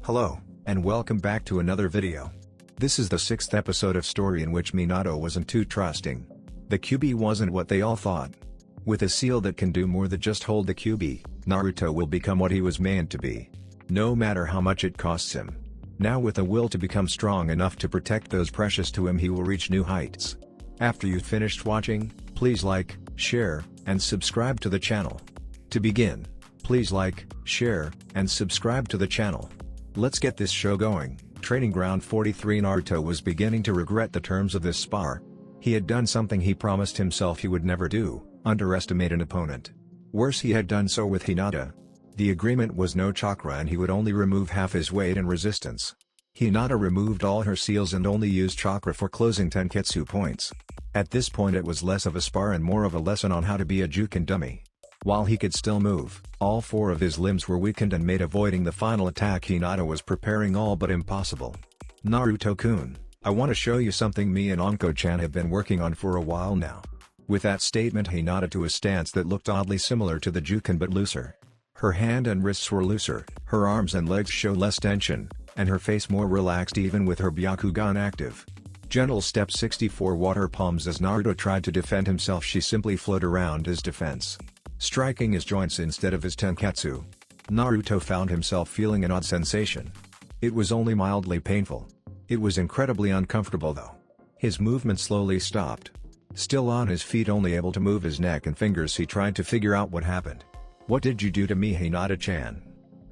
Hello, and welcome back to another video. This is the 6th episode of story in which Minato wasn't too trusting. The QB wasn't what they all thought. With a seal that can do more than just hold the QB, Naruto will become what he was meant to be. No matter how much it costs him. Now with a will to become strong enough to protect those precious to him, he will reach new heights. After you've finished watching, please like, share, and subscribe to the channel. To begin, please like, share, and subscribe to the channel. Let's get this show going. Training Ground 43. Naruto was beginning to regret the terms of this spar. He had done something he promised himself he would never do, underestimate an opponent. Worse, he had done so with Hinata. The agreement was no chakra and he would only remove half his weight and resistance. Hinata removed all her seals and only used chakra for closing tenketsu points. At this point it was less of a spar and more of a lesson on how to be a Juken dummy. While he could still move, all 4 of his limbs were weakened and made avoiding the final attack Hinata was preparing all but impossible. Naruto-kun, I want to show you something me and Anko-chan have been working on for a while now. With that statement, Hinata to a stance that looked oddly similar to the Juken but looser. Her hand and wrists were looser, her arms and legs show less tension, and her face more relaxed even with her Byakugan active. Gentle step 64 water palms. As Naruto tried to defend himself, she simply floated around his defense, striking his joints instead of his tenketsu. Naruto found himself feeling an odd sensation. It was only mildly painful. It was incredibly uncomfortable though. His movement slowly stopped. Still on his feet, only able to move his neck and fingers, he tried to figure out what happened. "What did you do to me, Hinata-chan?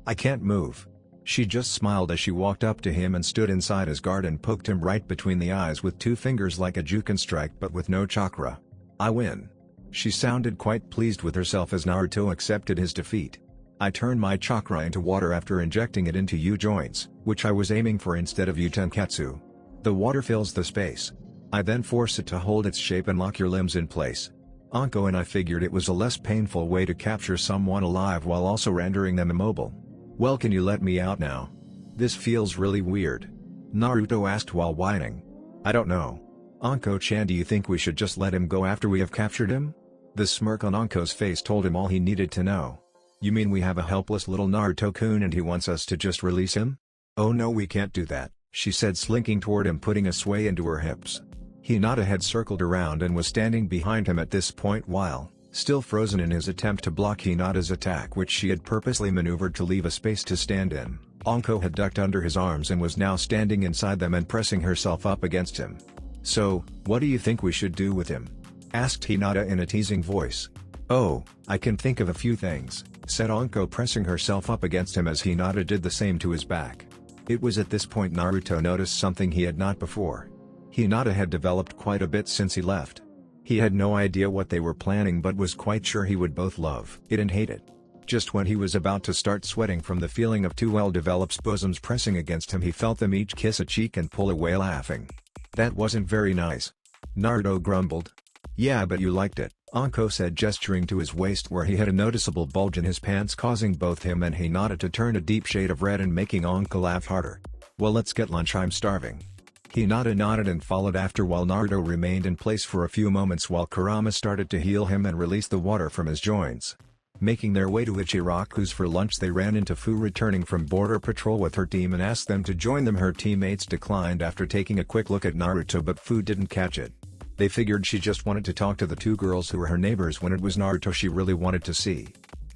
I can't move." She just smiled as she walked up to him and stood inside his guard and poked him right between the eyes with 2 fingers like a Juken strike but with no chakra. "I win." She sounded quite pleased with herself as Naruto accepted his defeat. "I turned my chakra into water after injecting it into you joints, which I was aiming for instead of you tenketsu. The water fills the space. I then force it to hold its shape and lock your limbs in place. Anko and I figured it was a less painful way to capture someone alive while also rendering them immobile. Well, can you let me out now? This feels really weird." Naruto asked while whining. "I don't know. Anko-chan, do you think we should just let him go after we have captured him?" The smirk on Anko's face told him all he needed to know. "You mean we have a helpless little Naruto-kun and he wants us to just release him?" "Oh no, we can't do that," she said, slinking toward him, putting a sway into her hips. Hinata had circled around and was standing behind him at this point while, still frozen in his attempt to block Hinata's attack, which she had purposely maneuvered to leave a space to stand in. Anko had ducked under his arms and was now standing inside them and pressing herself up against him. "So, what do you think we should do with him?" asked Hinata in a teasing voice. "Oh, I can think of a few things," said Anko, pressing herself up against him as Hinata did the same to his back. It was at this point Naruto noticed something he had not before. Hinata had developed quite a bit since he left. He had no idea what they were planning but was quite sure he would both love it and hate it. Just when he was about to start sweating from the feeling of 2 well-developed bosoms pressing against him, he felt them each kiss a cheek and pull away laughing. "That wasn't very nice," Naruto grumbled. "Yeah, but you liked it," Anko said, gesturing to his waist where he had a noticeable bulge in his pants, causing both him and Hinata to turn a deep shade of red and making Anko laugh harder. "Well, let's get lunch, I'm starving." Hinata nodded and followed after while Naruto remained in place for a few moments while Kurama started to heal him and release the water from his joints. Making their way to Ichiraku's for lunch, they ran into Fu returning from border patrol with her team and asked them to join them. Her teammates declined after taking a quick look at Naruto, but Fu didn't catch it. They figured she just wanted to talk to the 2 girls who were her neighbors when it was Naruto she really wanted to see.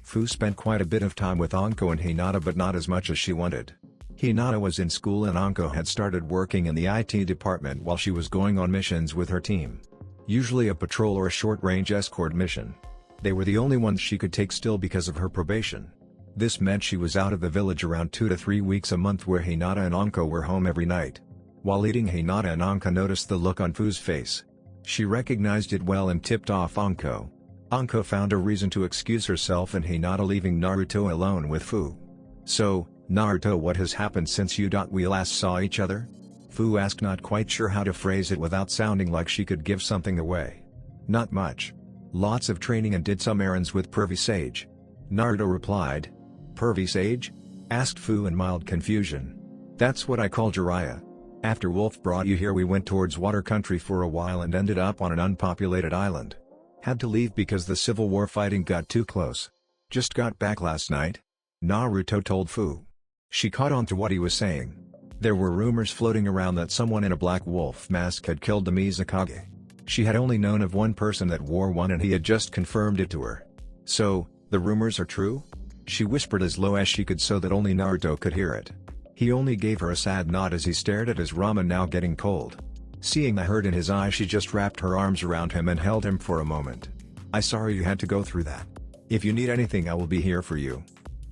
Fu spent quite a bit of time with Anko and Hinata but not as much as she wanted. Hinata was in school and Anko had started working in the IT department while she was going on missions with her team. Usually a patrol or a short-range escort mission. They were the only ones she could take still because of her probation. This meant she was out of the village around 2 to 3 weeks a month, where Hinata and Anko were home every night. While eating, Hinata and Anko noticed the look on Fu's face. She recognized it well and tipped off Anko. Anko found a reason to excuse herself and Hinata leaving Naruto alone with Fu. "So, Naruto, what has happened since we last saw each other?" Fu asked, not quite sure how to phrase it without sounding like she could give something away. "Not much. Lots of training and did some errands with Pervy Sage," Naruto replied. "Pervy Sage?" asked Fu in mild confusion. "That's what I call Jiraiya. After Wolf brought you here, we went towards Water Country for a while and ended up on an unpopulated island. Had to leave because the civil war fighting got too close. Just got back last night," Naruto told Fu. She caught on to what he was saying. There were rumors floating around that someone in a black wolf mask had killed the Mizukage. She had only known of one person that wore one and he had just confirmed it to her. So, the rumors are true? She whispered as low as she could so that only Naruto could hear it. He only gave her a sad nod as he stared at his ramen now getting cold. Seeing the hurt in his eyes, she just wrapped her arms around him and held him for a moment. "I'm sorry you had to go through that. If you need anything I will be here for you."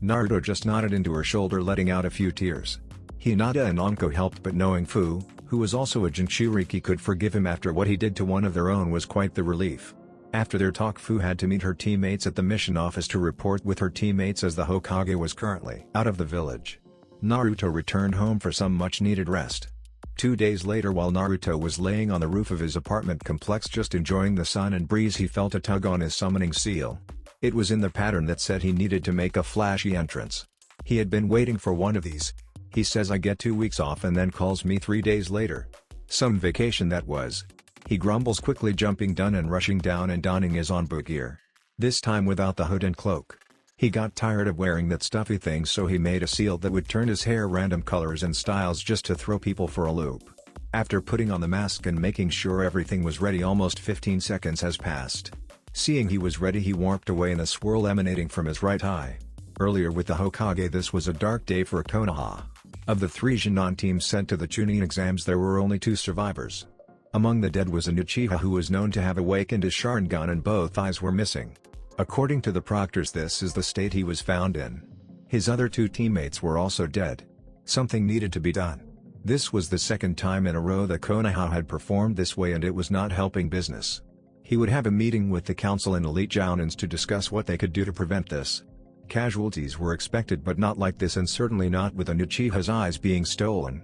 Naruto just nodded into her shoulder, letting out a few tears. Hinata and Anko helped, but knowing Fu, who was also a Jinchuriki, could forgive him after what he did to one of their own was quite the relief. After their talk, Fu had to meet her teammates at the mission office to report with her teammates as the Hokage was currently out of the village. Naruto returned home for some much-needed rest. 2 days later, while Naruto was laying on the roof of his apartment complex just enjoying the sun and breeze, he felt a tug on his summoning seal. It was in the pattern that said he needed to make a flashy entrance. He had been waiting for one of these. He says I get 2 weeks off and then calls me 3 days later. Some vacation that was. He grumbles, quickly jumping down and rushing down and donning his Anbu gear. This time without the hood and cloak. He got tired of wearing that stuffy thing, so he made a seal that would turn his hair random colors and styles just to throw people for a loop. After putting on the mask and making sure everything was ready, almost 15 seconds has passed. Seeing he was ready, he warped away in a swirl emanating from his right eye. Earlier with the Hokage, this was a dark day for Konoha. Of the 3 Jinan teams sent to the Chunin exams, there were only 2 survivors. Among the dead was an Uchiha who was known to have awakened his Sharingan and both eyes were missing. According to the proctors, this is the state he was found in. His other 2 teammates were also dead. Something needed to be done. This was the 2nd time in a row that Konoha had performed this way, and it was not helping business. He would have a meeting with the council and elite Jounins to discuss what they could do to prevent this. Casualties were expected, but not like this, and certainly not with an Uchiha's eyes being stolen.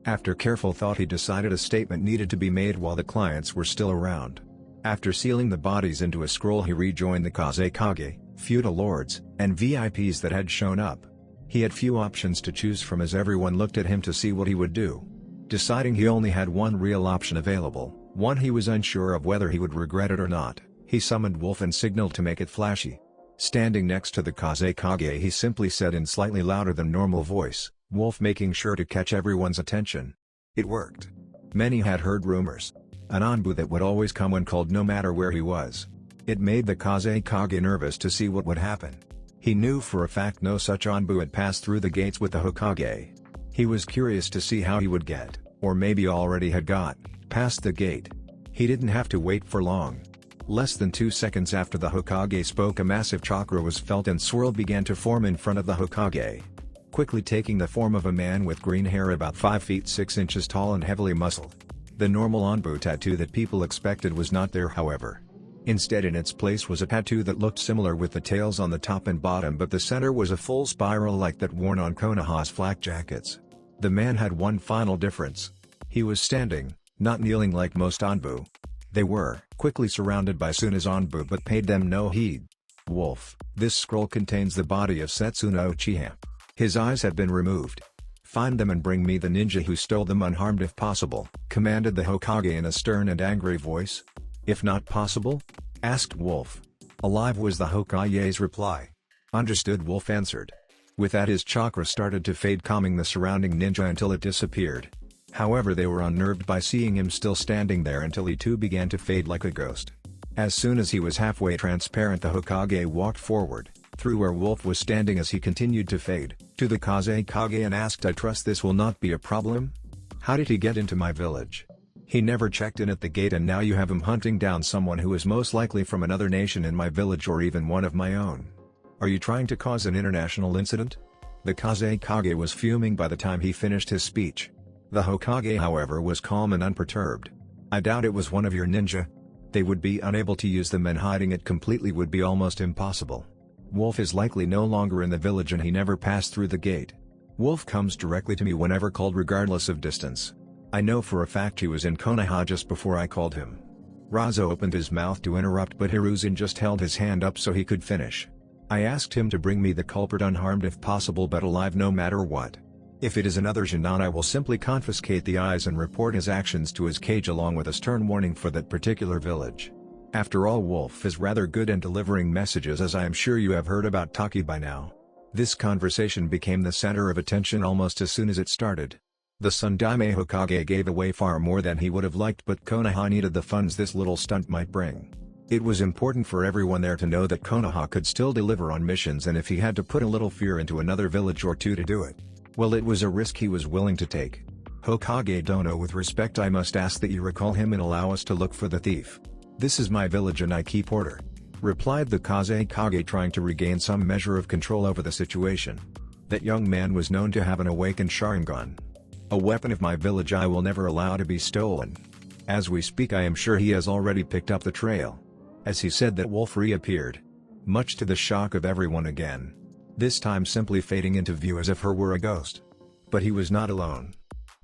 After careful thought, he decided a statement needed to be made while the clients were still around. After sealing the bodies into a scroll, he rejoined the Kazekage, feudal lords, and VIPs that had shown up. He had few options to choose from as everyone looked at him to see what he would do. Deciding he only had one real option available, one he was unsure of whether he would regret it or not, he summoned Wolf and signaled to make it flashy. Standing next to the Kazekage, he simply said in slightly louder than normal voice, "Wolf," making sure to catch everyone's attention. It worked. Many had heard rumors. An Anbu that would always come when called no matter where he was. It made the Kazekage nervous to see what would happen. He knew for a fact no such Anbu had passed through the gates with the Hokage. He was curious to see how he would get, or maybe already had got, past the gate. He didn't have to wait for long. Less than 2 seconds after the Hokage spoke, a massive chakra was felt and swirl began to form in front of the Hokage. Quickly taking the form of a man with green hair about 5 feet 6 inches tall and heavily muscled. The normal Anbu tattoo that people expected was not there, however. Instead, in its place was a tattoo that looked similar with the tails on the top and bottom, but the center was a full spiral like that worn on Konoha's flak jackets. The man had one final difference. He was standing, not kneeling like most Anbu. They were quickly surrounded by Suna's Anbu but paid them no heed. "Wolf, this scroll contains the body of Setsuna Uchiha. His eyes have been removed. Find them and bring me the ninja who stole them unharmed if possible," commanded the Hokage in a stern and angry voice. "If not possible?" asked Wolf. "Alive," was the Hokage's reply. "Understood," Wolf answered. With that, his chakra started to fade, calming the surrounding ninja until it disappeared. However, they were unnerved by seeing him still standing there until he too began to fade like a ghost. As soon as he was halfway transparent, the Hokage walked forward, through where Wolf was standing as he continued to fade, to the Kazekage and asked, "I trust this will not be a problem? How did he get into my village? He never checked in at the gate, and now you have him hunting down someone who is most likely from another nation in my village or even one of my own. Are you trying to cause an international incident?" The Kazekage was fuming by the time he finished his speech. The Hokage, however, was calm and unperturbed. "I doubt it was one of your ninja. They would be unable to use them, and hiding it completely would be almost impossible. Wolf is likely no longer in the village and he never passed through the gate. Wolf comes directly to me whenever called, regardless of distance. I know for a fact he was in Konoha just before I called him." Razo opened his mouth to interrupt, but Hiruzen just held his hand up so he could finish. "I asked him to bring me the culprit unharmed if possible, but alive no matter what. If it is another Jinan, I will simply confiscate the eyes and report his actions to his cage along with a stern warning for that particular village. After all, Wolf is rather good in delivering messages, as I am sure you have heard about Taki by now." This conversation became the center of attention almost as soon as it started. The Sundaime Hokage gave away far more than he would have liked, but Konoha needed the funds this little stunt might bring. It was important for everyone there to know that Konoha could still deliver on missions, and if he had to put a little fear into another village or two to do it, well, it was a risk he was willing to take. Hokage Dono, with respect, I must ask that you recall him and allow us to look for the thief. This is my village and I keep order, replied the Kazekage, trying to regain some measure of control over the situation. That young man was known to have an awakened Sharingan. A weapon of my village I will never allow to be stolen. As we speak, I am sure he has already picked up the trail. As he said that, Wolf reappeared, much to the shock of everyone again, this time simply fading into view as if he were a ghost. But he was not alone.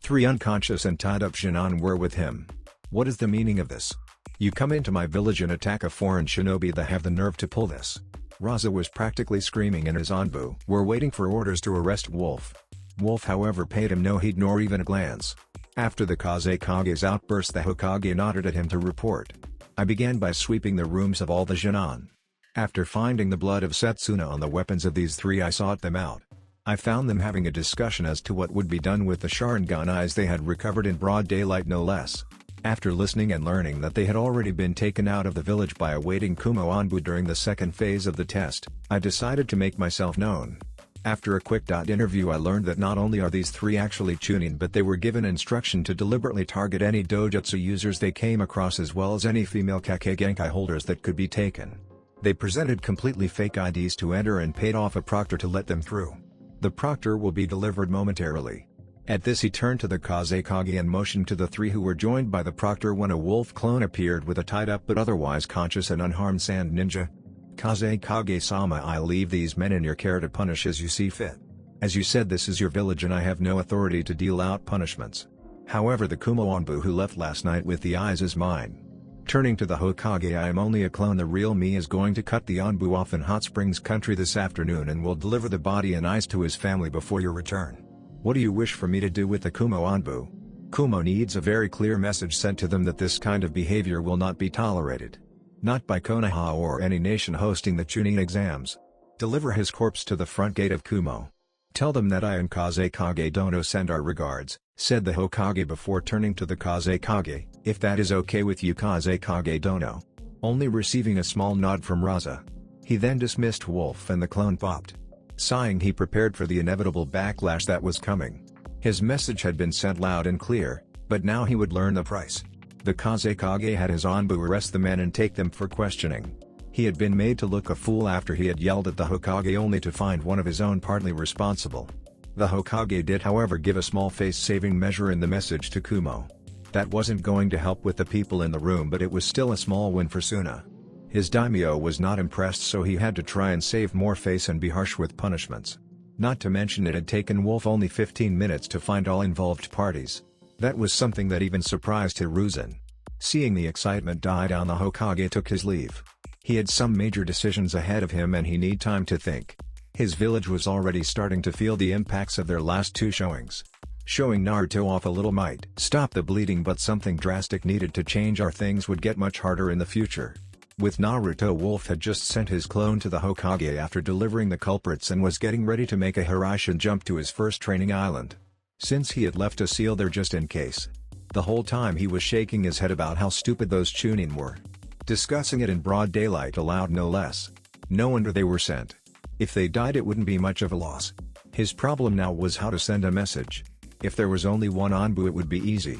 3 unconscious and tied up Shinin were with him. What is the meaning of this? You come into my village and attack a foreign shinobi that have the nerve to pull this? Raza was practically screaming, and his Anbu were waiting for orders to arrest Wolf. Wolf, however, paid him no heed nor even a glance. After the Kazekage's outburst, the Hokage nodded at him to report. I began by sweeping the rooms of all the Jinan. After finding the blood of Setsuna on the weapons of these 3, I sought them out. I found them having a discussion as to what would be done with the Sharingan eyes they had recovered in broad daylight, no less. After listening and learning that they had already been taken out of the village by awaiting Kumo Anbu during the second phase of the test, I decided to make myself known. After a quick interview, I learned that not only are these 3 actually Chunin, but they were given instruction to deliberately target any dojutsu users they came across, as well as any female Kake Genkai holders that could be taken. They presented completely fake IDs to enter and paid off a proctor to let them through. The proctor will be delivered momentarily. At this, he turned to the Kazekage and motioned to the 3 who were joined by the proctor when a wolf clone appeared with a tied-up but otherwise conscious and unharmed sand ninja. Kazekage-sama, I leave these men in your care to punish as you see fit. As you said, this is your village and I have no authority to deal out punishments. However, the Kumo Anbu who left last night with the eyes is mine. Turning to the Hokage, I am only a clone. The real me is going to cut the Anbu off in Hot Springs country this afternoon and will deliver the body and eyes to his family before your return. What do you wish for me to do with the Kumo Anbu? Kumo needs a very clear message sent to them that this kind of behavior will not be tolerated. Not by Konoha or any nation hosting the Chunin exams. Deliver his corpse to the front gate of Kumo. Tell them that I and Kazekage Dono send our regards, said the Hokage before turning to the Kazekage, if that is okay with you, Kazekage Dono. Only receiving a small nod from Raza. He then dismissed Wolf and the clone popped. Sighing, he prepared for the inevitable backlash that was coming. His message had been sent loud and clear, but now he would learn the price. The Kazekage had his Anbu arrest the men and take them for questioning. He had been made to look a fool after he had yelled at the Hokage only to find one of his own partly responsible. The Hokage did, however, give a small face-saving measure in the message to Kumo. That wasn't going to help with the people in the room, but it was still a small win for Suna. His daimyo was not impressed, so he had to try and save more face and be harsh with punishments. Not to mention, it had taken Wolf only 15 minutes to find all involved parties. That was something that even surprised Hiruzen. Seeing the excitement die down, the Hokage took his leave. He had some major decisions ahead of him and he needed time to think. His village was already starting to feel the impacts of their last 2 showings. Showing Naruto off a little might stop the bleeding, but something drastic needed to change or things would get much harder in the future. With Naruto, Wolf had just sent his clone to the Hokage after delivering the culprits and was getting ready to make a Hiraishin jump to his first training island. Since he had left a seal there just in case. The whole time he was shaking his head about how stupid those Chunin were. Discussing it in broad daylight aloud, no less. No wonder they were sent. If they died, it wouldn't be much of a loss. His problem now was how to send a message. If there was only one Anbu, it would be easy.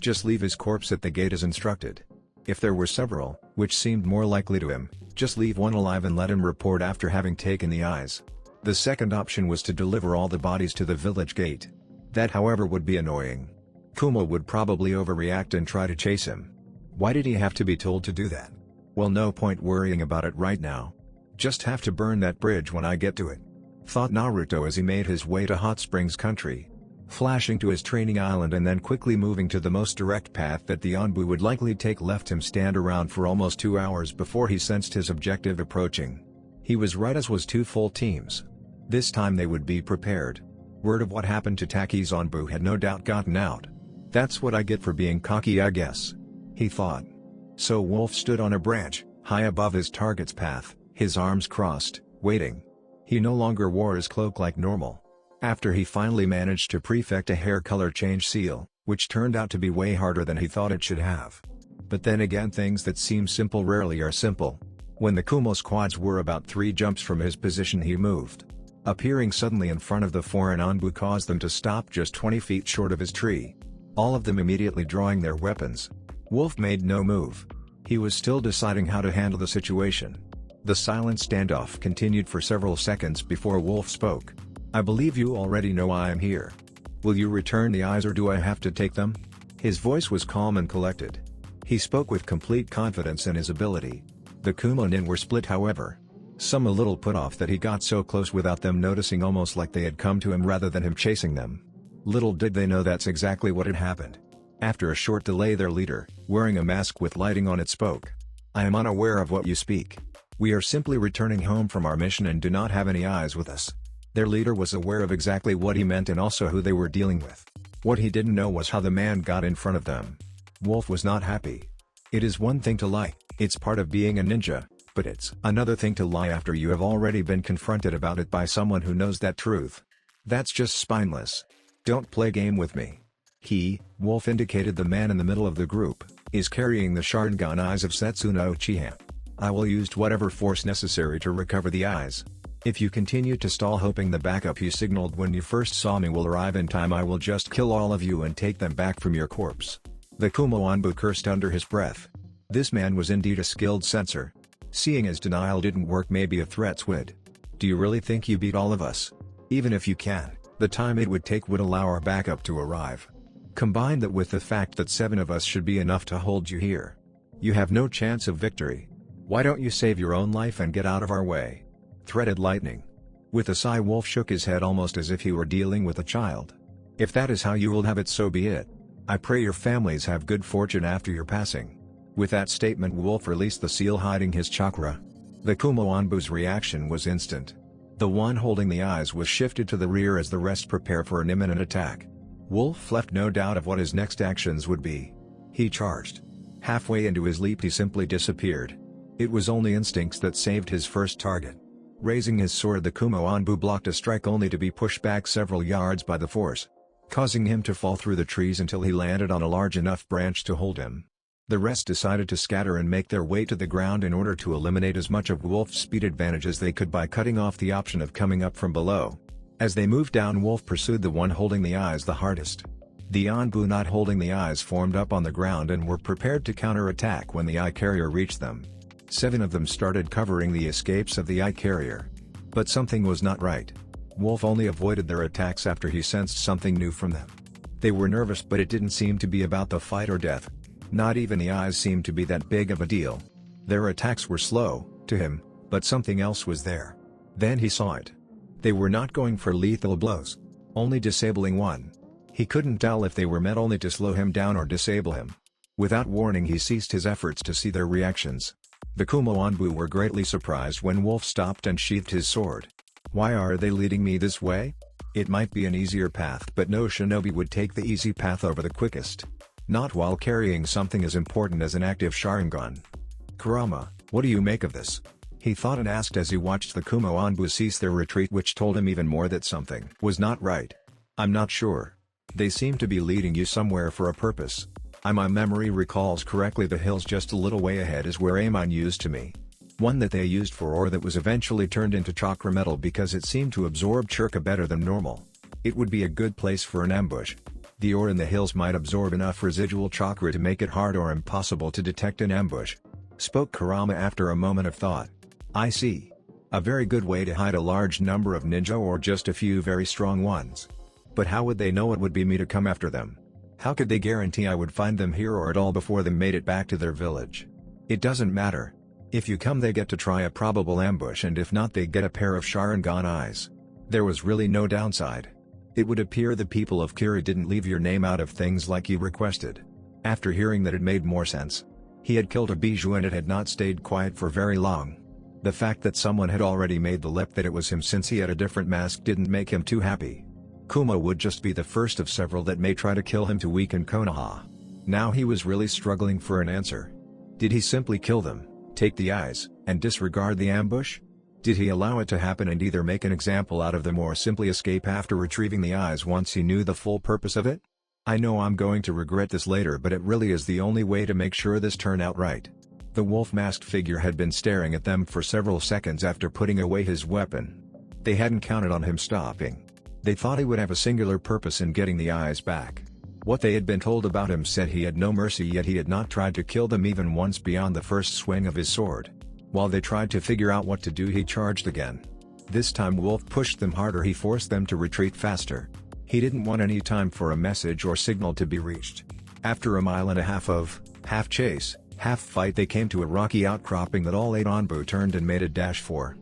Just leave his corpse at the gate as instructed. If there were several, which seemed more likely to him, just leave one alive and let him report after having taken the eyes. The second option was to deliver all the bodies to the village gate. That, however, would be annoying. Kumo would probably overreact and try to chase him. Why did he have to be told to do that? Well, no point worrying about it right now. Just have to burn that bridge when I get to it, thought Naruto as he made his way to Hot Springs country. Flashing to his training island and then quickly moving to the most direct path that the Anbu would likely take left him stand around for almost 2 hours before he sensed his objective approaching. He was right, as was 2 full teams. This time they would be prepared. Word of what happened to Taki's Anbu had no doubt gotten out. That's what I get for being cocky, I guess, he thought. So Wolf stood on a branch, high above his target's path, his arms crossed, waiting. He no longer wore his cloak like normal. After he finally managed to perfect a hair color change seal, which turned out to be way harder than he thought it should have. But then again, things that seem simple rarely are simple. When the Kumo squads were about 3 jumps from his position, he moved. Appearing suddenly in front of the foreign Anbu caused them to stop just 20 feet short of his tree. All of them immediately drawing their weapons. Wolf made no move. He was still deciding how to handle the situation. The silent standoff continued for several seconds before Wolf spoke. "I believe you already know I am here. Will you return the eyes or do I have to take them?" His voice was calm and collected. He spoke with complete confidence in his ability. The Kumo nin were split, however. Some a little put off that he got so close without them noticing, almost like they had come to him rather than him chasing them. Little did they know that's exactly what had happened. After a short delay, their leader, wearing a mask with lighting on it, spoke. "I am unaware of what you speak. We are simply returning home from our mission and do not have any eyes with us." Their leader was aware of exactly what he meant and also who they were dealing with. What he didn't know was how the man got in front of them. Wolf was not happy. It is one thing to lie, it's part of being a ninja, but it's another thing to lie after you have already been confronted about it by someone who knows that truth. That's just spineless. Don't play game with me. He, Wolf indicated the man in the middle of the group, is carrying the Sharingan eyes of Setsuno Uchiha. I will use whatever force necessary to recover the eyes. If you continue to stall hoping the backup you signaled when you first saw me will arrive in time, I will just kill all of you and take them back from your corpse. The Kumo Anbu cursed under his breath. This man was indeed a skilled censor. Seeing as denial didn't work, maybe a threat would. Do you really think you beat all of us? Even if you can, the time it would take would allow our backup to arrive. Combine that with the fact that 7 of us should be enough to hold you here. You have no chance of victory. Why don't you save your own life and get out of our way?" threatened Lightning. With a sigh, Wolf shook his head almost as if he were dealing with a child. "If that is how you will have it, so be it. I pray your families have good fortune after your passing." With that statement, Wolf released the seal hiding his chakra. The Kumo Anbu's reaction was instant. The one holding the eyes was shifted to the rear as the rest prepare for an imminent attack. Wolf left no doubt of what his next actions would be. He charged. Halfway into his leap, he simply disappeared. It was only instincts that saved his first target. Raising his sword, the Kumo Anbu blocked a strike only to be pushed back several yards by the force, causing him to fall through the trees until he landed on a large enough branch to hold him. The rest decided to scatter and make their way to the ground in order to eliminate as much of Wolf's speed advantage as they could by cutting off the option of coming up from below. As they moved down, Wolf pursued the one holding the eyes the hardest. The Anbu not holding the eyes formed up on the ground and were prepared to counter-attack when the eye carrier reached them. 7 of them started covering the escapes of the eye carrier. But something was not right. Wolf only avoided their attacks after he sensed something new from them. They were nervous, but it didn't seem to be about the fight or death. Not even the eyes seemed to be that big of a deal. Their attacks were slow, to him, but something else was there. Then he saw it. They were not going for lethal blows. Only disabling one. He couldn't tell if they were meant only to slow him down or disable him. Without warning, he ceased his efforts to see their reactions. The Kumo Anbu were greatly surprised when Wolf stopped and sheathed his sword. Why are they leading me this way? It might be an easier path, but no shinobi would take the easy path over the quickest. Not while carrying something as important as an active Sharingan. Kurama, what do you make of this? He thought and asked as he watched the Kumo Anbu cease their retreat, which told him even more that something was not right. I'm not sure. They seem to be leading you somewhere for a purpose. My memory recalls correctly, the hills just a little way ahead is where Amon used to be. One that they used for ore that was eventually turned into chakra metal because it seemed to absorb chakra better than normal. It would be a good place for an ambush. The ore in the hills might absorb enough residual chakra to make it hard or impossible to detect an ambush. Spoke Kurama after a moment of thought. I see. A very good way to hide a large number of ninja or just a few very strong ones. But how would they know it would be me to come after them? How could they guarantee I would find them here or at all before they made it back to their village? It doesn't matter. If you come, they get to try a probable ambush, and if not, they get a pair of Sharingan eyes. There was really no downside. It would appear the people of Kiri didn't leave your name out of things like you requested. After hearing that, it made more sense. He had killed a bijou and it had not stayed quiet for very long. The fact that someone had already made the leap that it was him since he had a different mask didn't make him too happy. Kumo would just be the first of several that may try to kill him to weaken Konoha. Now he was really struggling for an answer. Did he simply kill them, take the eyes, and disregard the ambush? Did he allow it to happen and either make an example out of them or simply escape after retrieving the eyes once he knew the full purpose of it? I know I'm going to regret this later, but it really is the only way to make sure this turned out right. The wolf-masked figure had been staring at them for several seconds after putting away his weapon. They hadn't counted on him stopping. They thought he would have a singular purpose in getting the eyes back. What they had been told about him said he had no mercy, yet he had not tried to kill them even once beyond the first swing of his sword. While they tried to figure out what to do, he charged again. This time Wolf pushed them harder. He forced them to retreat faster. He didn't want any time for a message or signal to be reached. After a mile and a half of half chase, half fight, they came to a rocky outcropping that all 8 Anbu turned and made a dash for.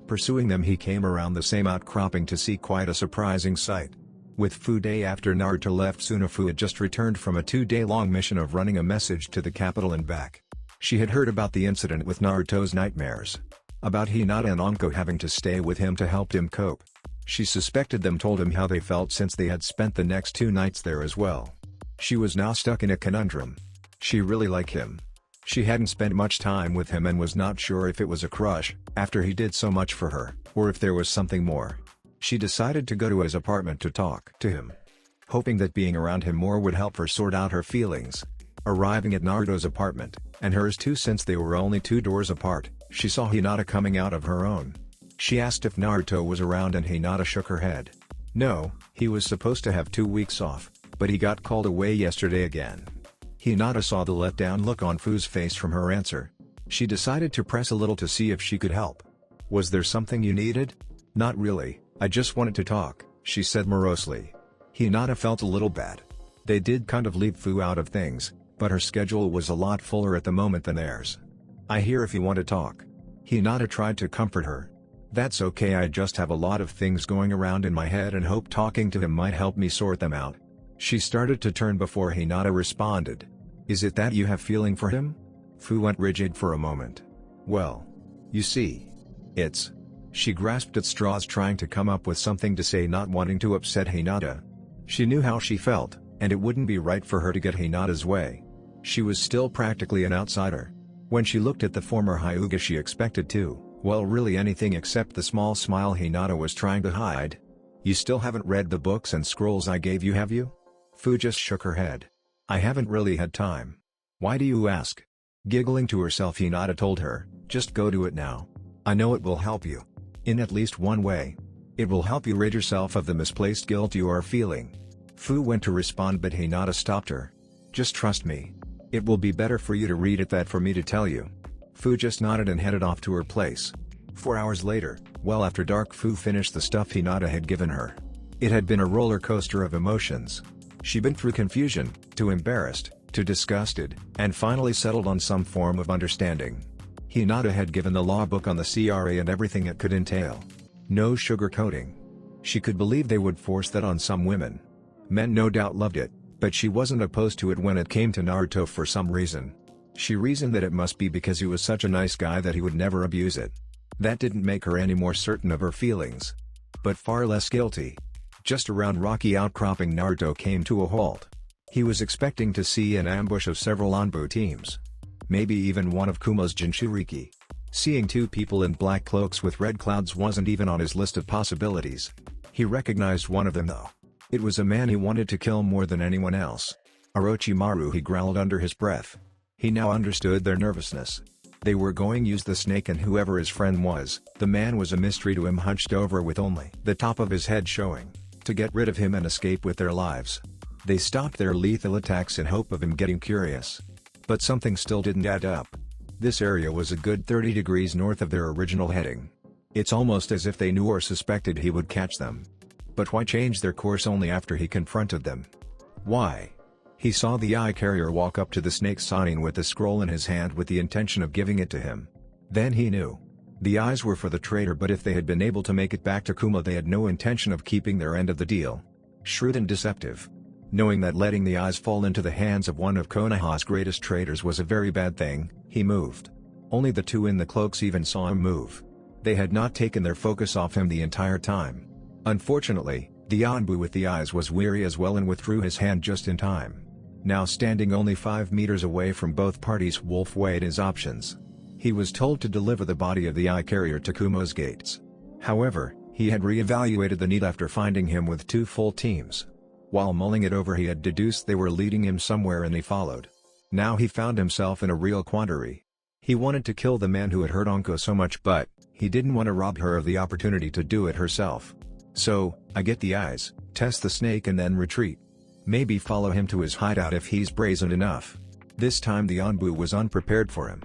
Pursuing them, he came around the same outcropping to see quite a surprising sight. With Fu day after Naruto left, Tsunafu had just returned from a 2-day-long mission of running a message to the capital and back. She had heard about the incident with Naruto's nightmares. About Hinata and Anko having to stay with him to help him cope. She suspected them told him how they felt since they had spent the next 2 nights there as well. She was now stuck in a conundrum. She really liked him. She hadn't spent much time with him and was not sure if it was a crush, after he did so much for her, or if there was something more. She decided to go to his apartment to talk to him, hoping that being around him more would help her sort out her feelings. Arriving at Naruto's apartment, and hers too since they were only 2 doors apart, she saw Hinata coming out of her own. She asked if Naruto was around and Hinata shook her head. No, he was supposed to have 2 weeks off, but he got called away yesterday again. Hinata saw the let-down look on Fu's face from her answer. She decided to press a little to see if she could help. Was there something you needed? Not really, I just wanted to talk, she said morosely. Hinata felt a little bad. They did kind of leave Fu out of things, but her schedule was a lot fuller at the moment than theirs. I hear if you want to talk. Hinata tried to comfort her. That's okay, I just have a lot of things going around in my head and hope talking to him might help me sort them out. She started to turn before Hinata responded. Is it that you have feeling for him? Fu went rigid for a moment. Well, you see, it's... She grasped at straws trying to come up with something to say, not wanting to upset Hinata. She knew how she felt, and it wouldn't be right for her to get Hinata's way. She was still practically an outsider. When she looked at the former Hyuga, she expected to, well, really anything except the small smile Hinata was trying to hide. You still haven't read the books and scrolls I gave you, have you? Fu just shook her head. I haven't really had time. Why do you ask? Giggling to herself, Hinata told her, just go do it now. I know it will help you. In at least one way. It will help you rid yourself of the misplaced guilt you are feeling. Fu went to respond, but Hinata stopped her. Just trust me. It will be better for you to read it than for me to tell you. Fu just nodded and headed off to her place. 4 hours later, well after dark, Fu finished the stuff Hinata had given her. It had been a roller coaster of emotions. She'd been through confusion, to embarrassed, to disgusted, and finally settled on some form of understanding. Hinata had given the law book on the CRA and everything it could entail. No sugarcoating. She could believe they would force that on some women. Men no doubt loved it, but she wasn't opposed to it when it came to Naruto for some reason. She reasoned that it must be because he was such a nice guy that he would never abuse it. That didn't make her any more certain of her feelings. But far less guilty. Just around rocky outcropping, Naruto came to a halt. He was expecting to see an ambush of several Anbu teams. Maybe even one of Kumo's Jinchuriki. Seeing 2 people in black cloaks with red clouds wasn't even on his list of possibilities. He recognized one of them though. It was a man he wanted to kill more than anyone else. Orochimaru, he growled under his breath. He now understood their nervousness. They were going to use the snake, and whoever his friend was, the man was a mystery to him, hunched over with only the top of his head showing, to get rid of him and escape with their lives. They stopped their lethal attacks in hope of him getting curious. But something still didn't add up. This area was a good 30 degrees north of their original heading. It's almost as if they knew or suspected he would catch them. But why change their course only after he confronted them? Why? He saw the eye carrier walk up to the snake signing with the scroll in his hand with the intention of giving it to him. Then he knew. The eyes were for the traitor, but if they had been able to make it back to Kuma, they had no intention of keeping their end of the deal. Shrewd and deceptive. Knowing that letting the eyes fall into the hands of one of Konoha's greatest traitors was a very bad thing, he moved. Only the 2 in the cloaks even saw him move. They had not taken their focus off him the entire time. Unfortunately, the Anbu with the eyes was weary as well and withdrew his hand just in time. Now standing only 5 meters away from both parties, Wolf weighed his options. He was told to deliver the body of the eye carrier to Kumo's gates. However, he had re-evaluated the need after finding him with 2 full teams. While mulling it over, he had deduced they were leading him somewhere and he followed. Now he found himself in a real quandary. He wanted to kill the man who had hurt Anko so much, but he didn't want to rob her of the opportunity to do it herself. So, I get the eyes, test the snake and then retreat. Maybe follow him to his hideout if he's brazen enough. This time the Anbu was unprepared for him.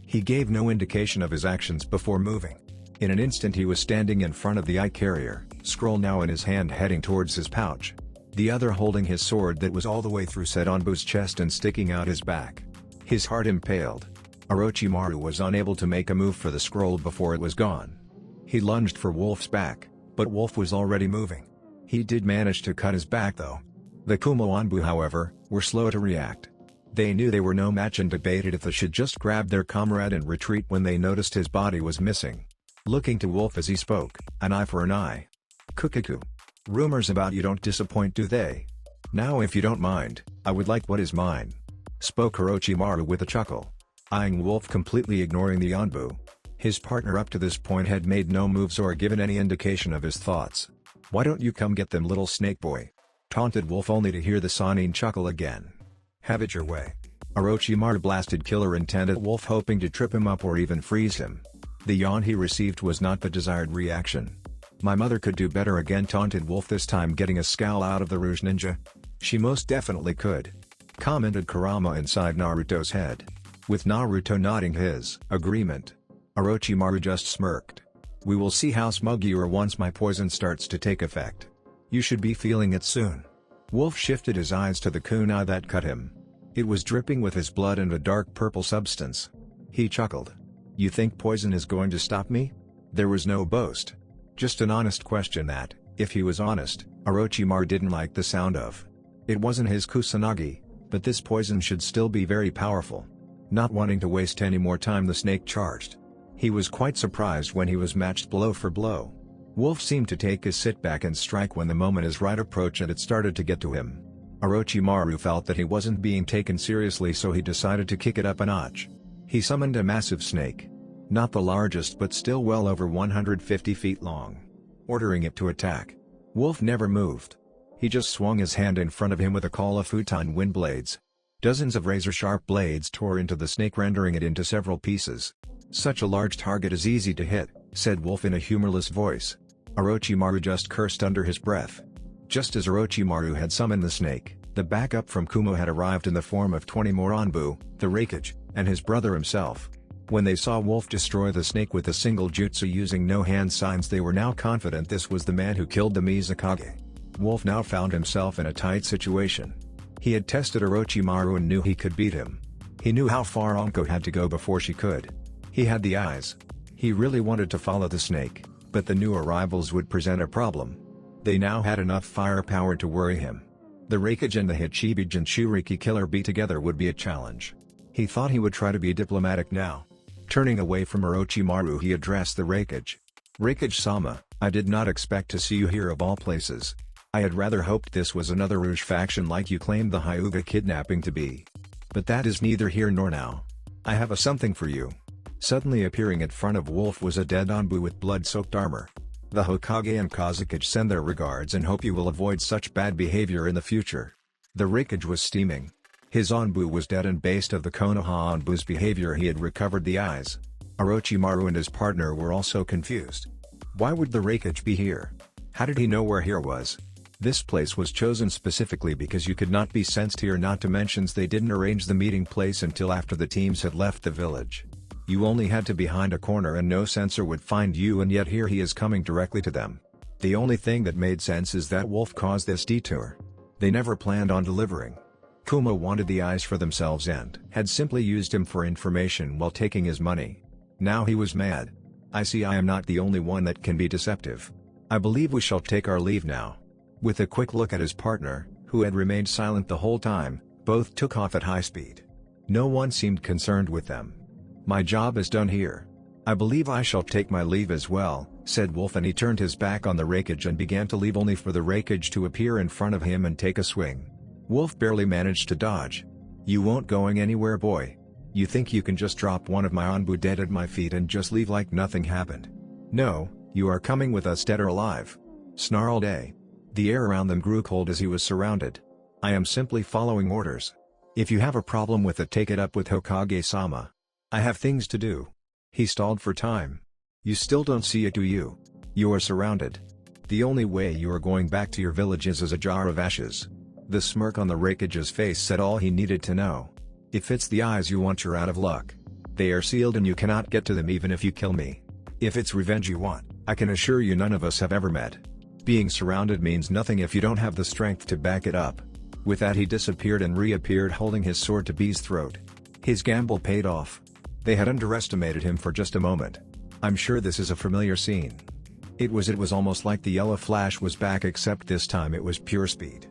He gave no indication of his actions before moving. In an instant he was standing in front of the eye carrier, scroll now in his hand heading towards his pouch. The other holding his sword that was all the way through said Anbu's chest and sticking out his back. His heart impaled. Orochimaru was unable to make a move for the scroll before it was gone. He lunged for Wolf's back, but Wolf was already moving. He did manage to cut his back though. The Kumo Anbu, however, were slow to react. They knew they were no match and debated if they should just grab their comrade and retreat when they noticed his body was missing. Looking to Wolf as he spoke, an eye for an eye. Kukaku. Rumors about you don't disappoint, do they? Now if you don't mind, I would like what is mine. Spoke Orochimaru with a chuckle. Eyeing Wolf, completely ignoring the Anbu. His partner up to this point had made no moves or given any indication of his thoughts. Why don't you come get them, little snake boy? Taunted Wolf, only to hear the Sannin chuckle again. Have it your way. Orochimaru blasted killer intent at Wolf, hoping to trip him up or even freeze him. The yawn he received was not the desired reaction. My mother could do better again, taunted Wolf, this time getting a scowl out of the Rouge Ninja. She most definitely could. Commented Kurama inside Naruto's head. With Naruto nodding his agreement, Orochimaru just smirked. We will see how smug you are once my poison starts to take effect. You should be feeling it soon. Wolf shifted his eyes to the kunai that cut him. It was dripping with his blood and a dark purple substance. He chuckled. You think poison is going to stop me? There was no boast. Just an honest question that, if he was honest, Orochimaru didn't like the sound of. It wasn't his kusanagi, but this poison should still be very powerful. Not wanting to waste any more time, the snake charged. He was quite surprised when he was matched blow for blow. Wolf seemed to take his sit back and strike when the moment is right approach, and it started to get to him. Orochimaru felt that he wasn't being taken seriously, so he decided to kick it up a notch. He summoned a massive snake. Not the largest, but still well over 150 feet long. Ordering it to attack. Wolf never moved. He just swung his hand in front of him with a call of futon wind blades. Dozens of razor-sharp blades tore into the snake, rendering it into several pieces. Such a large target is easy to hit, said Wolf in a humorless voice. Orochimaru just cursed under his breath. Just as Orochimaru had summoned the snake, the backup from Kumo had arrived in the form of 20 more Anbu, the Raikage, and his brother himself. When they saw Wolf destroy the snake with a single jutsu using no hand signs, they were now confident this was the man who killed the Mizukage. Wolf now found himself in a tight situation. He had tested Orochimaru and knew he could beat him. He knew how far Anko had to go before she could. He had the eyes. He really wanted to follow the snake, but the new arrivals would present a problem. They now had enough firepower to worry him. The Raikage and the Hichibi Jinchuriki killer bee together would be a challenge. He thought he would try to be diplomatic now. Turning away from Orochimaru, he addressed the Raikage. Raikage-sama, I did not expect to see you here of all places. I had rather hoped this was another Rouge faction like you claimed the Hyuga kidnapping to be. But that is neither here nor now. I have a something for you. Suddenly appearing in front of Wolf was a dead Anbu with blood-soaked armor. The Hokage and Kazekage send their regards and hope you will avoid such bad behavior in the future. The Raikage was steaming. His Anbu was dead, and based on the Konoha Anbu's behavior he had recovered the eyes. Orochimaru and his partner were also confused. Why would the Raikage be here? How did he know where here was? This place was chosen specifically because you could not be sensed here, not to mention they didn't arrange the meeting place until after the teams had left the village. You only had to behind a corner and no sensor would find you, and yet here he is coming directly to them. The only thing that made sense is that Wolf caused this detour. They never planned on delivering. Kumo wanted the eyes for themselves and had simply used him for information while taking his money. Now he was mad. I see I am not the only one that can be deceptive. I believe we shall take our leave now. With a quick look at his partner, who had remained silent the whole time, both took off at high speed. No one seemed concerned with them. My job is done here. I believe I shall take my leave as well, said Wolf, and he turned his back on the Raikage and began to leave, only for the Raikage to appear in front of him and take a swing. Wolf barely managed to dodge. You won't going anywhere, boy. You think you can just drop one of my Anbu dead at my feet and just leave like nothing happened? No, you are coming with us dead or alive," snarled A. The air around them grew cold as he was surrounded. "I am simply following orders. If you have a problem with it, take it up with Hokage-sama. I have things to do." He stalled for time. "You still don't see it, do you? You are surrounded. The only way you are going back to your village is as a jar of ashes." The smirk on the Raikage's face said all he needed to know. "If it's the eyes you want, you're out of luck. They are sealed and you cannot get to them even if you kill me. If it's revenge you want, I can assure you none of us have ever met. Being surrounded means nothing if you don't have the strength to back it up." With that he disappeared and reappeared holding his sword to B's throat. His gamble paid off. They had underestimated him for just a moment. I'm sure this is a familiar scene. It was almost like the yellow flash was back, except this time it was pure speed.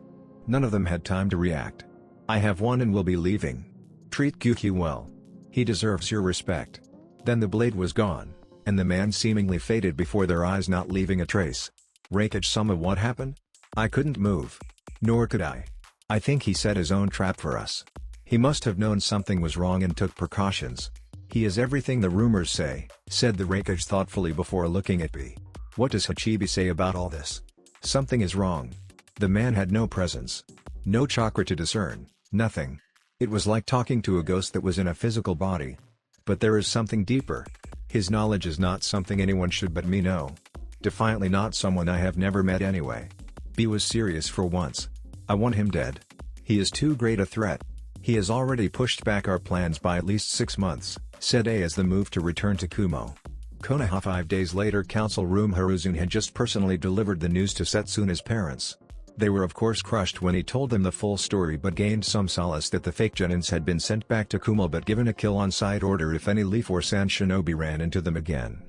None of them had time to react. "I have won and will be leaving. Treat Kyuki well. He deserves your respect." Then the blade was gone, and the man seemingly faded before their eyes, not leaving a trace. "Raikage-sama, what happened?" "I couldn't move. Nor could I. I think he set his own trap for us. He must have known something was wrong and took precautions. He is everything the rumors say," said the Raikage thoughtfully before looking at B. "What does Hachibi say about all this?" "Something is wrong." The man had no presence. No chakra to discern, nothing. It was like talking to a ghost that was in a physical body. But there is something deeper. His knowledge is not something anyone should but me know. Defiantly not someone I have never met anyway. B was serious for once. "I want him dead. He is too great a threat. He has already pushed back our plans by at least 6 months, said A as the move to return to Kumo. Konoha 5 days later, Council Room. Hiruzen had just personally delivered the news to Setsuna's parents. They were of course crushed when he told them the full story, but gained some solace that the fake Genins had been sent back to Kumo but given a kill-on-sight order if any Leaf or Sand Shinobi ran into them again.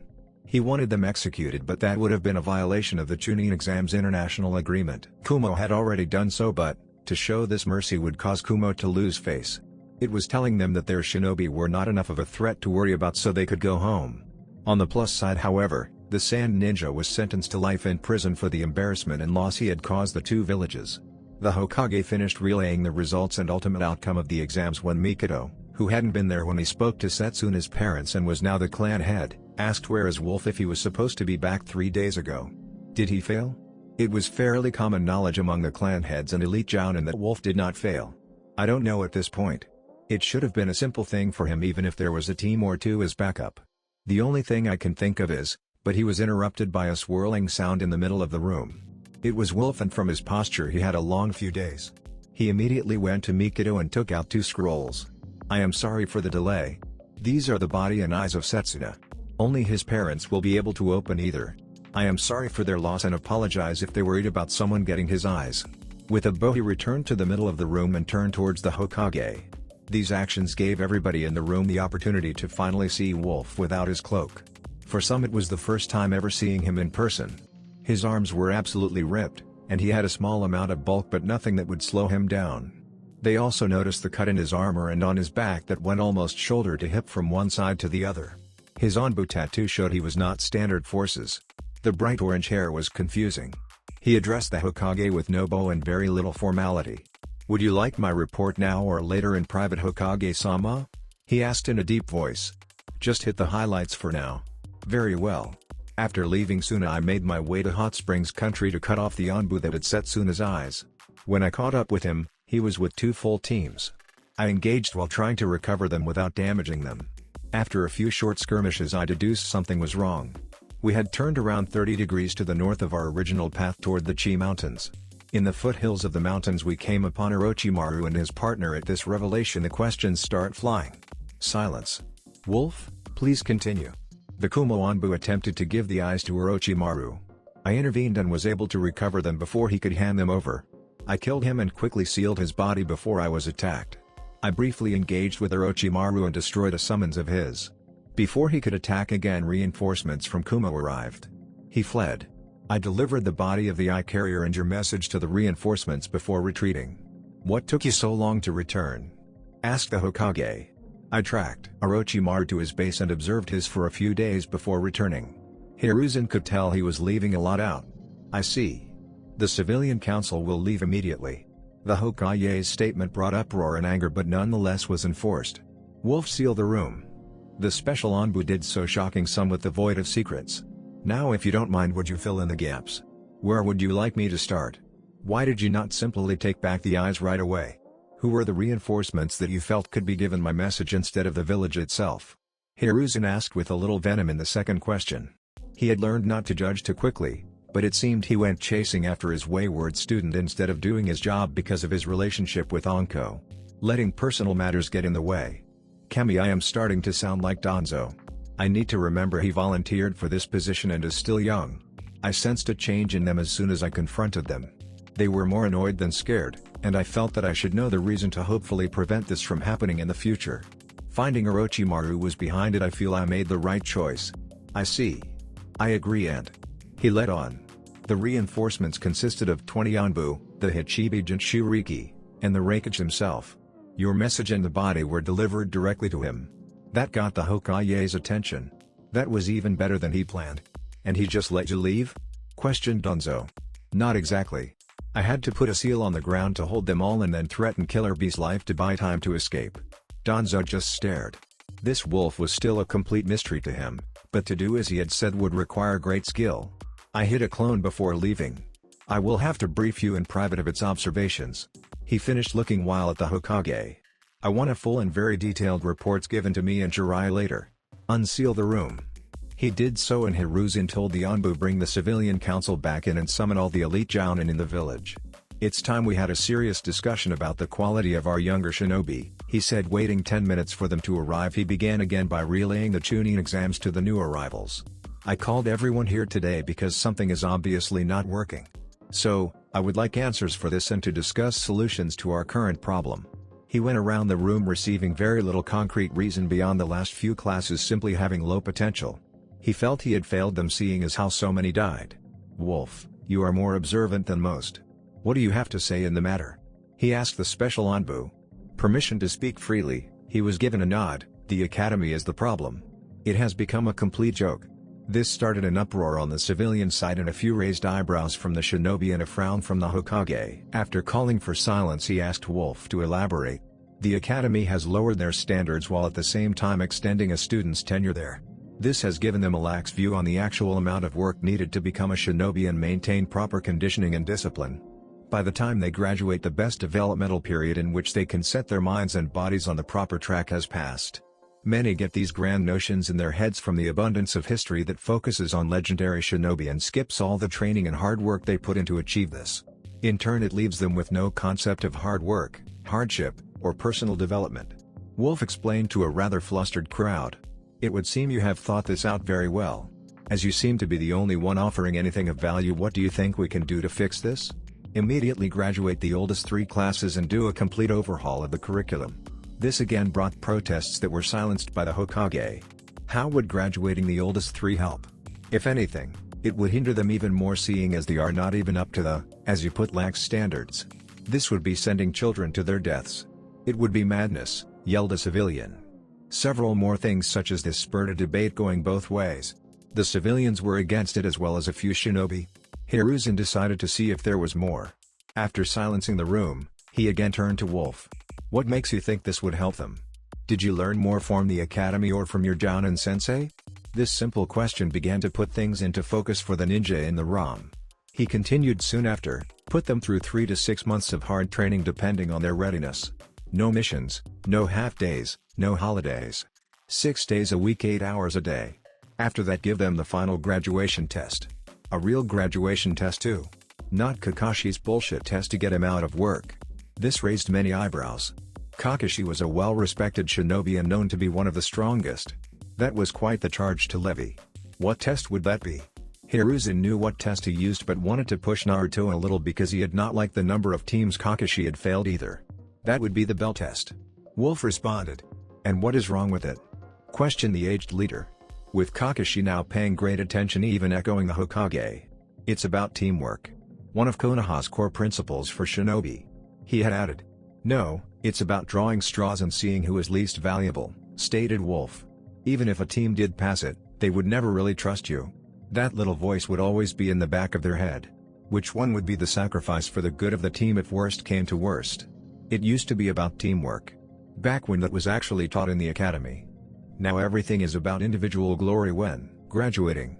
He wanted them executed, but that would have been a violation of the Chunin Exam's international agreement. Kumo had already done so, but, to show this mercy would cause Kumo to lose face. It was telling them that their shinobi were not enough of a threat to worry about, so they could go home. On the plus side, however, the Sand Ninja was sentenced to life in prison for the embarrassment and loss he had caused the two villages. The Hokage finished relaying the results and ultimate outcome of the exams when Mikado, who hadn't been there when he spoke to Setsuna's parents and was now the clan head, asked where is Wolf if he was supposed to be back 3 days ago. Did he fail? It was fairly common knowledge among the clan heads and elite jounin that Wolf did not fail. I don't know at this point. It should have been a simple thing for him even if there was a team or two as backup. The only thing I can think of is, but he was interrupted by a swirling sound in the middle of the room. It was Wolf, and from his posture he had a long few days. He immediately went to Mikado and took out 2 scrolls. I am sorry for the delay. These are the body and eyes of Setsuna. Only his parents will be able to open either. I am sorry for their loss and apologize if they worried about someone getting his eyes. With a bow he returned to the middle of the room and turned towards the Hokage. These actions gave everybody in the room the opportunity to finally see Wolf without his cloak. For some it was the first time ever seeing him in person. His arms were absolutely ripped, and he had a small amount of bulk but nothing that would slow him down. They also noticed the cut in his armor and on his back that went almost shoulder to hip from one side to the other. His Anbu tattoo showed he was not standard forces. The bright orange hair was confusing. He addressed the Hokage with no bow and very little formality. Would you like my report now or later in private, Hokage-sama? He asked in a deep voice. Just hit the highlights for now. Very well. After leaving Suna I made my way to Hot Springs country to cut off the Anbu that had Setsuna's eyes. When I caught up with him, he was with 2 full teams. I engaged while trying to recover them without damaging them. After a few short skirmishes I deduced something was wrong. We had turned around 30 degrees to the north of our original path toward the Chi Mountains. In the foothills of the mountains we came upon Orochimaru and his partner. At this revelation the questions start flying. Silence. Wolf, please continue. The Kumo Anbu attempted to give the eyes to Orochimaru. I intervened and was able to recover them before he could hand them over. I killed him and quickly sealed his body before I was attacked. I briefly engaged with Orochimaru and destroyed a summons of his. Before he could attack again, reinforcements from Kumo arrived. He fled. I delivered the body of the eye carrier and your message to the reinforcements before retreating. What took you so long to return? Asked the Hokage. I tracked Orochimaru to his base and observed his for a few days before returning. Hiruzen could tell he was leaving a lot out. I see. The civilian council will leave immediately. The Hokage's statement brought uproar and anger but nonetheless was enforced. Wolf sealed the room. The special Anbu did so, shocking some with the void of secrets. Now if you don't mind, would you fill in the gaps? Where would you like me to start? Why did you not simply take back the eyes right away? Who were the reinforcements that you felt could be given my message instead of the village itself? Hiruzen asked with a little venom in the second question. He had learned not to judge too quickly, but it seemed he went chasing after his wayward student instead of doing his job because of his relationship with Anko. Letting personal matters get in the way. Kami, I am starting to sound like Danzo. I need to remember he volunteered for this position and is still young. I sensed a change in them as soon as I confronted them. They were more annoyed than scared, and I felt that I should know the reason to hopefully prevent this from happening in the future. Finding Orochimaru was behind it. I feel I made the right choice. I see. I agree, and he led on. The reinforcements consisted of 20 Anbu, the Hichibi Jinchuriki, and the Raikage himself. Your message and the body were delivered directly to him. That got the Hokage's attention. That was even better than he planned. And he just let you leave? Questioned Danzo. Not exactly. I had to put a seal on the ground to hold them all and then threaten Killer Bee's life to buy time to escape. Danzo just stared. This wolf was still a complete mystery to him, but to do as he had said would require great skill. I hid a clone before leaving. I will have to brief you in private of its observations. He finished looking while at the Hokage. I want a full and very detailed reports given to me and Jirai later. Unseal the room. He did so, and Hiruzen told the Anbu bring the civilian council back in and summon all the elite jounin in the village. It's time we had a serious discussion about the quality of our younger shinobi, he said. Waiting 10 minutes for them to arrive, he began again by relaying the Chunin exams to the new arrivals. I called everyone here today because something is obviously not working. So, I would like answers for this and to discuss solutions to our current problem. He went around the room receiving very little concrete reason beyond the last few classes simply having low potential. He felt he had failed them, seeing as how so many died. Wolf, you are more observant than most. What do you have to say in the matter? He asked the special Anbu. Permission to speak freely, he was given a nod. The academy is the problem. It has become a complete joke. This started an uproar on the civilian side and a few raised eyebrows from the shinobi and a frown from the Hokage. After calling for silence, he asked Wolf to elaborate. The academy has lowered their standards while at the same time extending a student's tenure there. This has given them a lax view on the actual amount of work needed to become a shinobi and maintain proper conditioning and discipline. By the time they graduate, the best developmental period in which they can set their minds and bodies on the proper track has passed. Many get these grand notions in their heads from the abundance of history that focuses on legendary shinobi and skips all the training and hard work they put in to achieve this. In turn, it leaves them with no concept of hard work, hardship, or personal development. Wolf explained to a rather flustered crowd. It would seem you have thought this out very well. As you seem to be the only one offering anything of value, what do you think we can do to fix this? Immediately graduate the oldest 3 classes and do a complete overhaul of the curriculum. This again brought protests that were silenced by the Hokage. How would graduating the oldest 3 help? If anything, it would hinder them even more, seeing as they are not even up to the, as you put, lax standards. This would be sending children to their deaths. It would be madness, yelled a civilian. Several more things such as this spurred a debate going both ways. The civilians were against it as well as a few shinobi. Hiruzen decided to see if there was more. After silencing the room, he again turned to Wolf. What makes you think this would help them? Did you learn more from the academy or from your jounin sensei? This simple question began to put things into focus for the ninja in the ROM. He continued soon after, put them through 3 to 6 months of hard training depending on their readiness. No missions, no half-days, no holidays. 6 days a week, 8 hours a day. After that, give them the final graduation test. A real graduation test too. Not Kakashi's bullshit test to get him out of work. This raised many eyebrows. Kakashi was a well-respected shinobi and known to be one of the strongest. That was quite the charge to levy. What test would that be? Hiruzen knew what test he used but wanted to push Naruto a little because he had not liked the number of teams Kakashi had failed either. That would be the bell test. Wolf responded. And what is wrong with it? Questioned the aged leader. With Kakashi now paying great attention, even echoing the Hokage. It's about teamwork. One of Konoha's core principles for shinobi. He had added. No, it's about drawing straws and seeing who is least valuable, stated Wolf. Even if a team did pass it, they would never really trust you. That little voice would always be in the back of their head. Which one would be the sacrifice for the good of the team if worst came to worst? It used to be about teamwork. Back when that was actually taught in the academy. Now everything is about individual glory when graduating.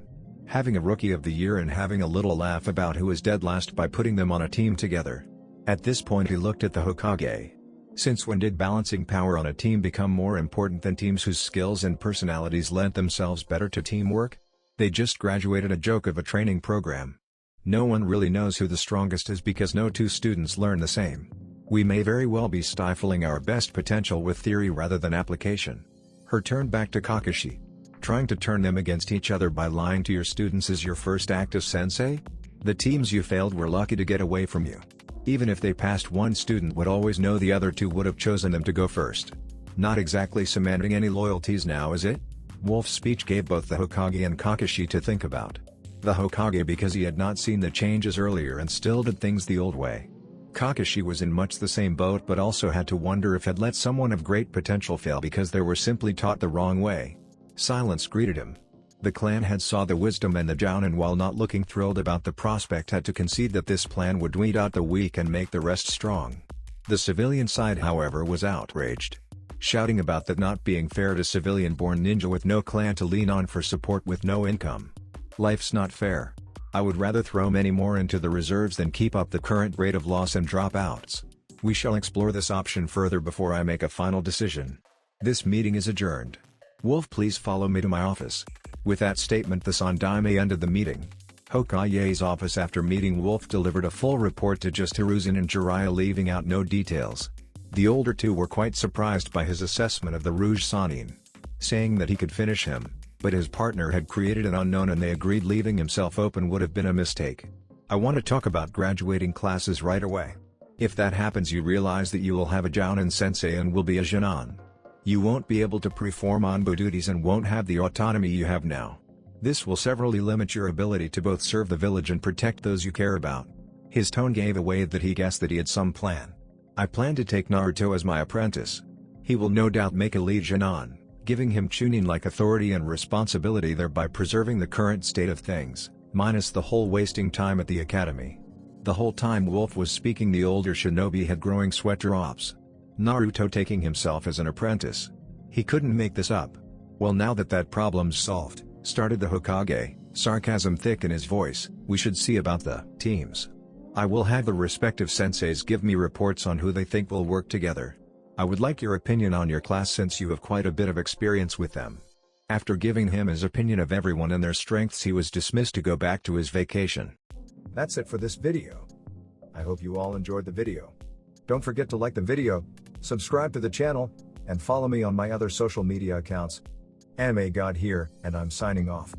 Having a rookie of the year and having a little laugh about who is dead last by putting them on a team together. At this point he looked at the Hokage. Since when did balancing power on a team become more important than teams whose skills and personalities lent themselves better to teamwork? They just graduated a joke of a training program. No one really knows who the strongest is because no two students learn the same. We may very well be stifling our best potential with theory rather than application. Her turn back to Kakashi. Trying to turn them against each other by lying to your students is your first act as sensei? The teams you failed were lucky to get away from you. Even if they passed, one student would always know the other two would have chosen them to go first. Not exactly cementing any loyalties now, is it? Wolf's speech gave both the Hokage and Kakashi to think about. The Hokage because he had not seen the changes earlier and still did things the old way. Kakashi was in much the same boat but also had to wonder if had let someone of great potential fail because they were simply taught the wrong way. Silence greeted him. The clan had saw the wisdom and the Joun, and while not looking thrilled about the prospect had to concede that this plan would weed out the weak and make the rest strong. The civilian side however was outraged. Shouting about that not being fair to civilian-born ninja with no clan to lean on for support with no income. Life's not fair. I would rather throw many more into the reserves than keep up the current rate of loss and dropouts. We shall explore this option further before I make a final decision. This meeting is adjourned. Wolf, please follow me to my office. With that statement the Sandaime ended the meeting. Hokage's office after meeting Wolf delivered a full report to just Hiruzen and Jiraiya, leaving out no details. The older two were quite surprised by his assessment of the Rouge Sannin, saying that he could finish him, but his partner had created an unknown and they agreed leaving himself open would have been a mistake. I want to talk about graduating classes right away. If that happens you realize that you will have a Jounin sensei and will be a Jinan. You won't be able to perform Anbo duties and won't have the autonomy you have now. This will severely limit your ability to both serve the village and protect those you care about. His tone gave away that he guessed that he had some plan. I plan to take Naruto as my apprentice. He will no doubt make a lead Jinan, giving him Chunin-like authority and responsibility, thereby preserving the current state of things, minus the whole wasting time at the academy. The whole time Wolf was speaking the older Shinobi had growing sweat drops. Naruto taking himself as an apprentice. He couldn't make this up. Well, now that that problem's solved, started the Hokage, sarcasm thick in his voice, we should see about the teams. I will have the respective senseis give me reports on who they think will work together. I would like your opinion on your class since you have quite a bit of experience with them. After giving him his opinion of everyone and their strengths, he was dismissed to go back to his vacation. That's it for this video. I hope you all enjoyed the video. Don't forget to like the video, subscribe to the channel, and follow me on my other social media accounts. Anime God here, and I'm signing off.